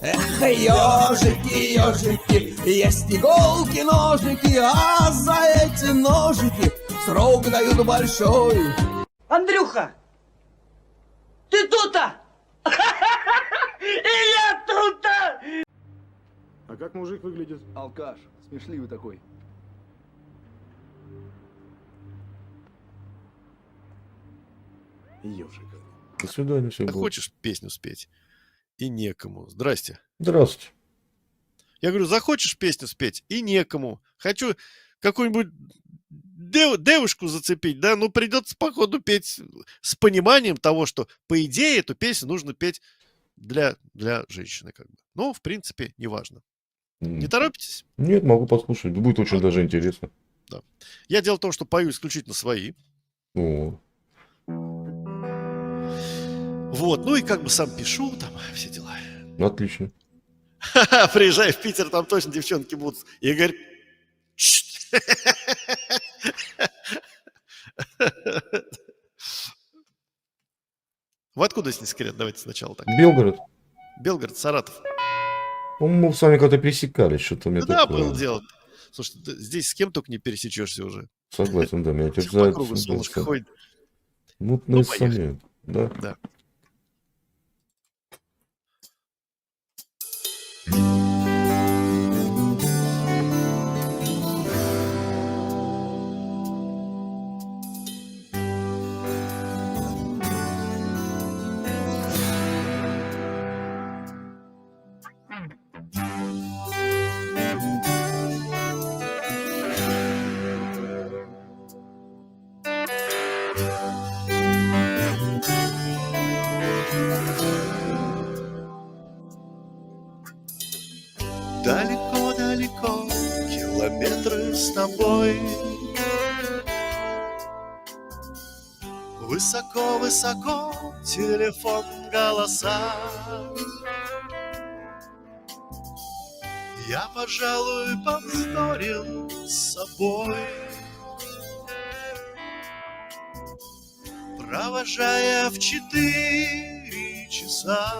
Эх, ежики, ежики, есть иголки, ножики, а за эти ножики срок дают большой. Андрюха, ты тут-то? И я тут-то! А как мужик выглядит? Алкаш, смешливый такой. Ежик. До свидания, все Ты будет. хочешь песню спеть? И некому. Здрасте. Здравствуйте. Я говорю, захочешь песню спеть? И некому. Хочу какую-нибудь девушку зацепить, да? Ну, придется, походу, петь с пониманием того, что, по идее, эту песню нужно петь для женщины, как бы. Но, в принципе, неважно. Не торопитесь? Нет, могу послушать. Будет очень даже интересно. Да. Я дело в том, что пою исключительно свои. О, Вот, ну и как бы сам пишу, там, все дела. отлично. Приезжай в Питер, там точно девчонки будут. Игорь. Вы откуда, если не секрет? Давайте сначала так. Белгород. Белгород, Саратов. По-моему, мы с вами когда пересекались, что-то у меня Да, такое. было дело. Слушай, здесь с кем только не пересечешься уже. Согласен, да, меня Все по терзает. кругу солнышко ходит. Мутные Ну, поехали. сомнения. Да. Да. Далеко-далеко, километры с тобой. Высоко-высоко, телефон голоса. Я, пожалуй, повздорил с собой, провожая в 4 часа.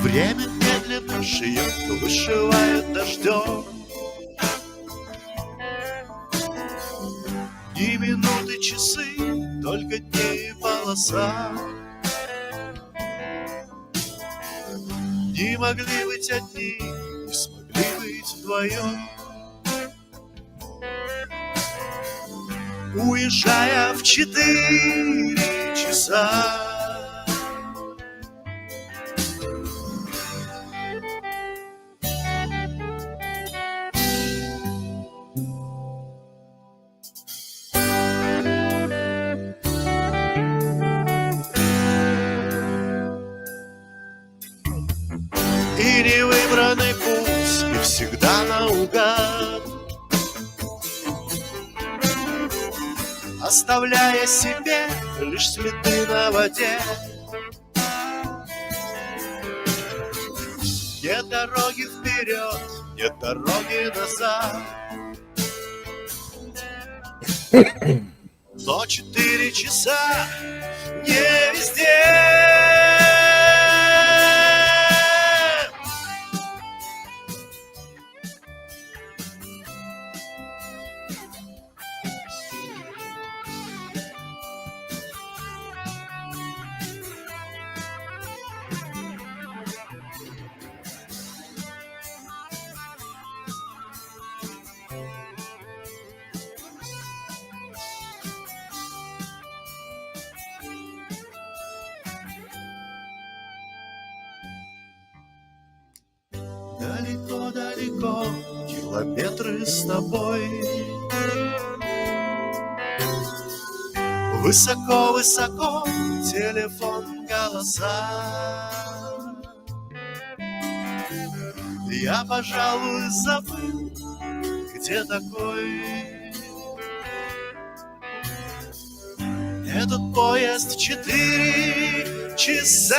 Время медленно шьет, вышивает дождем. Ни минуты, часы, только дней и полоса. Не могли быть одни, не смогли быть вдвоем. Уезжая в 4 часа. И невыбранный путь, и всегда наугад, оставляя себе лишь следы на воде. Нет дороги вперед, нет дороги назад. Но 4 часа не везде. Далеко-далеко, километры с тобой. Высоко-высоко, телефон голоса. Я, пожалуй, забыл, где такой. Этот поезд в 4 часа.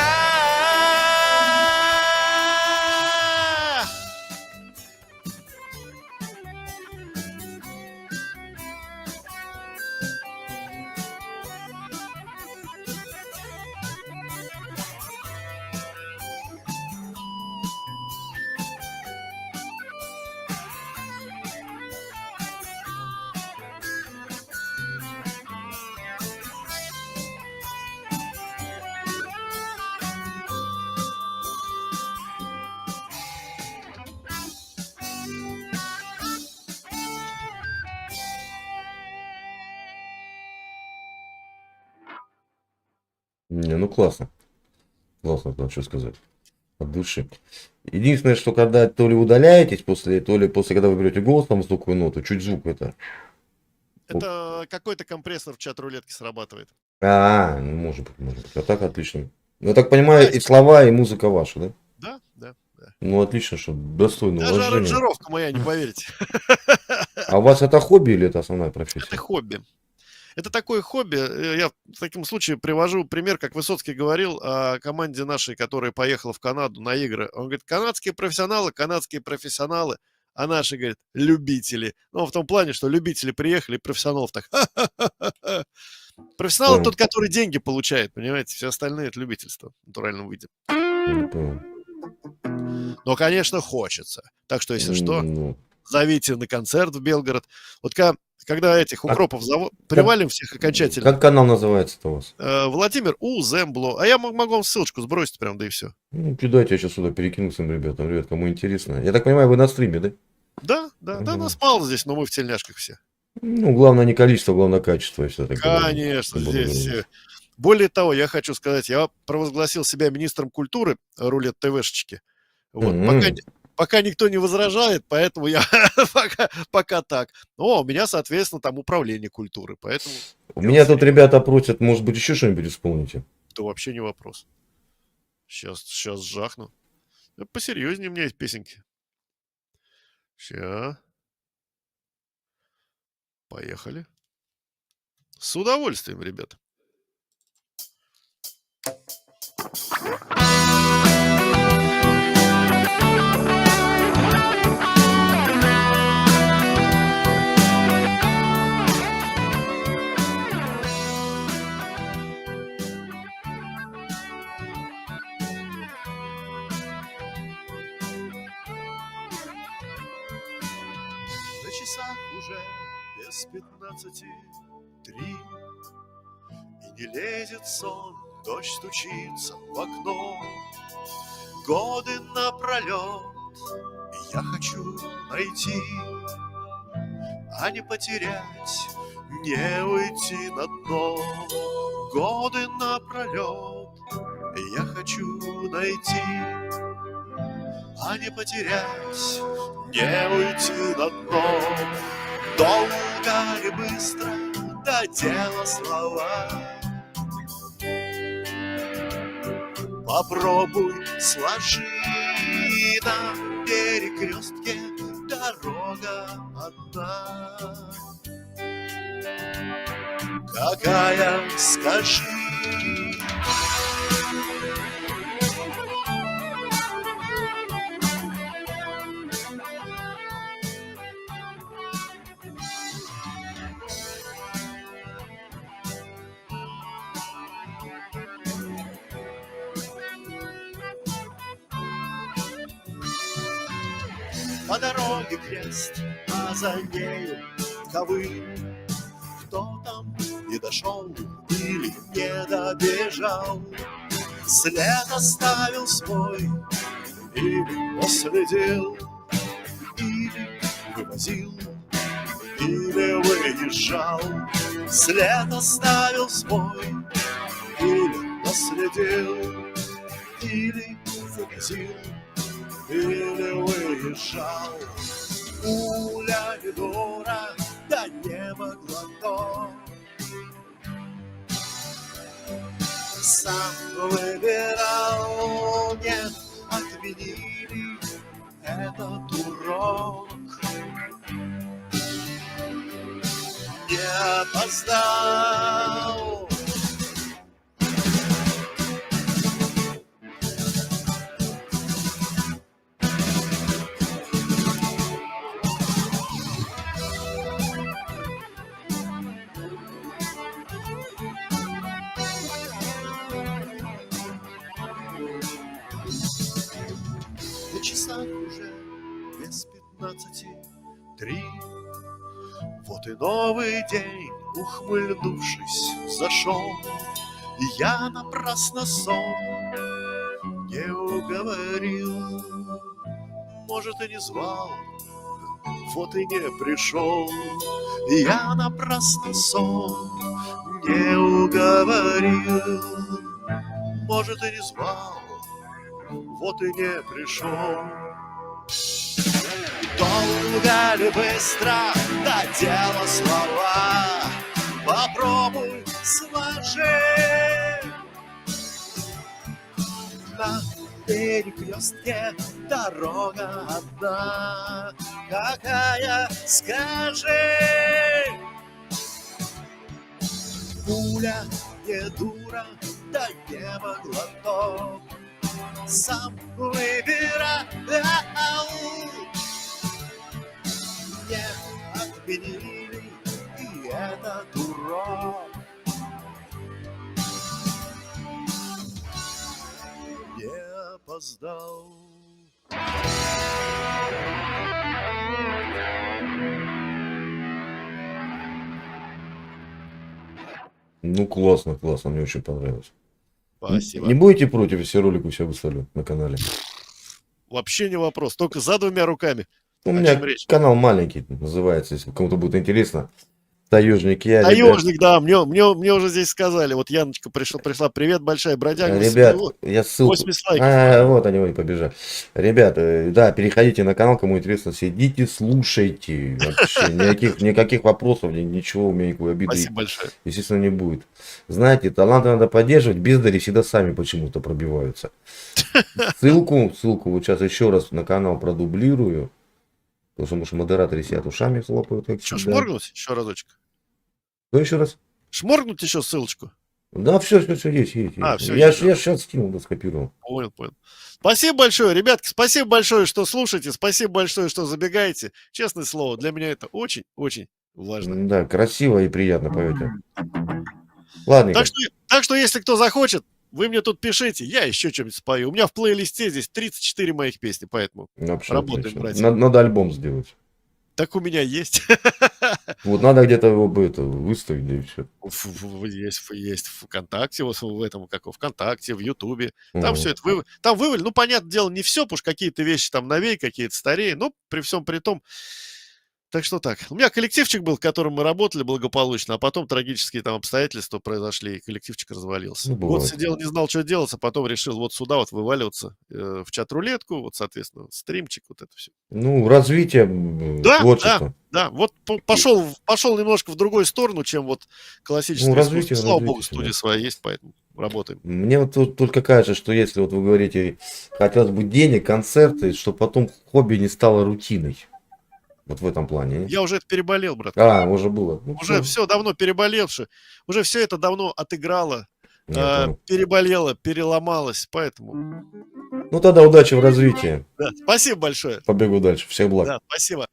Не, ну классно. Классно, там что сказать. От души. Единственное, что когда то ли удаляетесь после, то ли после, когда вы берете голос, там звуковую ноту, чуть звук это. Это какой-то компрессор в чат-рулетке срабатывает. Ну, может быть. А так отлично. Ну, я так понимаю, и слова, и музыка ваша, да? Да. Ну, отлично, что достойно Даже уважения. аранжировка моя, не поверите. А у вас это хобби или это основная профессия? Это хобби. Это такое хобби. Я в таком случае привожу пример, как Высоцкий говорил о команде нашей, которая поехала в Канаду на игры. Он говорит, канадские профессионалы, а наши, говорит, любители. Ну, в том плане, что любители приехали, профессионалов так. Ха-ха-ха-ха. Профессионал тот, который деньги получает, понимаете? Все остальные это любительство, в натуральном виде. Но, конечно, хочется. Так что, если что, зовите на концерт в Белгород. Вот когда этих укропов привалим всех окончательно. Как канал называется-то у вас? Владимир Узембло. А я могу вам ссылочку сбросить прям, да и все. Ну, кидайте, я сейчас сюда перекину своим ребятам. Ребят, кому интересно. Я так понимаю, вы на стриме, да? Да, нас мало здесь, но мы в тельняшках все. Ну, главное не количество, главное качество. Все так Конечно, здесь. Более того, я хочу сказать, я провозгласил себя министром культуры рулет ТВшечки. Вот, пока никто не возражает, поэтому я пока так. Но у меня, соответственно, там управление культуры, поэтому... У меня тут ребята просят, может быть, еще что-нибудь исполните? Да вообще не вопрос. Сейчас жахну. Посерьезнее у меня есть песенки. Сейчас. Поехали. С удовольствием, ребят. На часах уже без 15:03, и не лезет сон, дождь стучится в окно. Годы напролет, и я хочу найти, а не потерять, не уйти на дно. Годы напролет, и я хочу найти, а не потерять, не уйти на дно. Долго и быстро до дела слова. Попробуй сложи на перекрестке дорога одна. Какая, скажи? По дороге крест, а за нею ковыль. Кто там не дошел или не добежал, след оставил свой или последил, или вывозил, или выезжал. След оставил свой или наследил, или вывозил, или выезжал. Пуля не дура, да неба глоток. Сам выбирал, нет, отменили этот урок. Не опоздал, 19:03. Вот и новый день, ухмыльнувшись, зашел, и я напрасно сон не уговорил. Может, и не звал, вот и не пришел. И я напрасно сон не уговорил. Может, и не звал, вот и не пришел. Долго ли быстро, да дело слова, попробуй сложи. На перекрестке дорога одна, какая, скажи? Пуля не дура, да не могла то сам выбирать. Не отменили и этот урок. Не опоздал. Ну, классно, классно, мне очень понравилось. Спасибо. Не будете против, если ролик у себя выставлю на канале? Вообще не вопрос, только за двумя руками. У О меня чем речь? канал маленький называется, если кому-то будет интересно. Таежник я, ребят. Таежник, да, мне уже здесь сказали. Вот Яночка пришла, привет, большая бродяга. Ребят, Вот, я ссылку... 80 лайков. вот они побежали. Ребят, да, переходите на канал, кому интересно, сидите, слушайте. Вообще, никаких вопросов, ничего, у меня никакой обиды, Спасибо большое. естественно, не будет. Знаете, таланты надо поддерживать, бездари всегда сами почему-то пробиваются. Ссылку вот сейчас еще раз на канал продублирую. Потому что, может, модераторы сидят ушами хлопают, как Что, всегда. шморгнуть еще разочек? Ну, еще раз. Шморгнуть еще ссылочку? Да, все есть. А, всё Я есть, да. сейчас скинул, да, скопировал. Понял. Спасибо большое, ребятки, спасибо большое, что слушаете, спасибо большое, что забегаете. Честное слово, для меня это очень-очень важно. Да, красиво и приятно поете. Ладненько. Так что, если кто захочет, вы мне тут пишите, я еще что-нибудь спою. У меня в плейлисте здесь 34 моих песни, поэтому Вообще работаем, отлично. братья. Надо альбом сделать. Так у меня есть. Вот надо где-то его выставить, да и все. Есть ВКонтакте, вот в этом, как ВКонтакте, в Ютубе. Там все это там вывели. Ну, понятное дело, не все, потому что какие-то вещи там новее, какие-то старее, но при всем при том. Так что так. У меня коллективчик был, в котором мы работали благополучно, а потом трагические там обстоятельства произошли, и коллективчик развалился. Ну, Вот бывает. сидел, не знал, что делать, а потом решил вот сюда вот вываливаться в чат-рулетку, вот, соответственно, стримчик, вот это все. Ну, развитие творчества. Да, вот пошел немножко в другую сторону, чем вот классическое Ну, искусство. развитие, Слава богу, развитие, студия да. своя есть, поэтому работаем. Мне вот тут только кажется, что если вот вы говорите, хотелось бы денег, концерты, что потом хобби не стало рутиной. Вот в этом плане. Я уже это переболел, брат. Уже было. Ну, Уже все давно переболевши, уже все это давно отыграло, я понял. переболело, переломалось, поэтому. Ну тогда удачи в развитии. Да, спасибо большое. Побегу дальше. Всех благ. Да, спасибо.